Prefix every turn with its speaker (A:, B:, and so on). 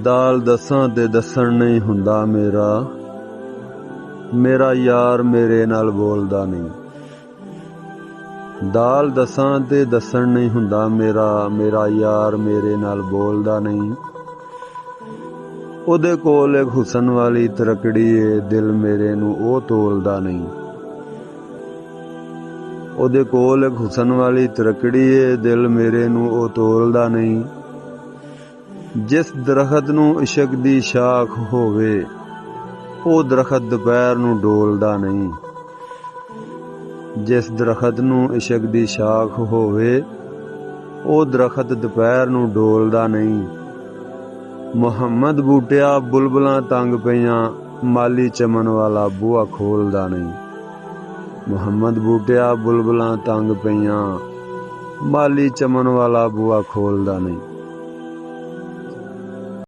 A: ਦਾਲ ਦੱਸਾਂ ਤੇ ਦੱਸਣ ਨਹੀਂ ਹੁੰਦਾ ਮੇਰਾ, ਮੇਰਾ ਯਾਰ ਮੇਰੇ ਨਾਲ ਬੋਲਦਾ ਨਹੀਂ। ਦਾਲ ਦੱਸਾਂ ਤੇ ਦੱਸਣ ਨਹੀਂ ਹੁੰਦਾ ਮੇਰਾ, ਮੇਰਾ ਯਾਰ ਮੇਰੇ ਨਾਲ ਬੋਲਦਾ ਨਹੀਂ। ਉਹਦੇ ਕੋਲ ਇੱਕ ਹੁਸਨ ਵਾਲੀ ਤਰਕੜੀ ਏ, ਦਿਲ ਮੇਰੇ ਨੂੰ ਉਹ ਤੋਲਦਾ ਨਹੀਂ। ਉਹਦੇ ਕੋਲ ਇੱਕ ਹੁਸਨ ਵਾਲੀ ਤਰਕੜੀ ਏ, ਦਿਲ ਮੇਰੇ ਨੂੰ ਉਹ ਤੋਲਦਾ ਨਹੀਂ। ਜਿਸ ਦਰਖਤ ਨੂੰ ਇਸ਼ਕ ਦੀ ਸ਼ਾਖ ਹੋਵੇ, ਉਹ ਦਰਖਤ ਦੁਪਹਿਰ ਨੂੰ ਡੋਲਦਾ ਨਹੀਂ। ਜਿਸ ਦਰਖਤ ਨੂੰ ਇਸ਼ਕ ਦੀ ਸ਼ਾਖ ਹੋਵੇ, ਉਹ ਦਰਖਤ ਦੁਪਹਿਰ ਨੂੰ ਡੋਲਦਾ ਨਹੀਂ। ਮੁਹੰਮਦ ਬੂਟਿਆ ਬੁਲਬੁਲਾਂ ਤੰਗ ਪਈਆਂ, ਮਾਲੀ ਚਮਨ ਵਾਲਾ ਬੂਹਾ ਖੋਲਦਾ ਨਹੀਂ। ਮੁਹੰਮਦ ਬੂਟਿਆ ਬੁਲਬੁਲਾਂ ਤੰਗ ਪਈਆਂ, ਮਾਲੀ ਚਮਨ ਵਾਲਾ ਬੂਹਾ ਖੋਲਦਾ ਨਹੀਂ।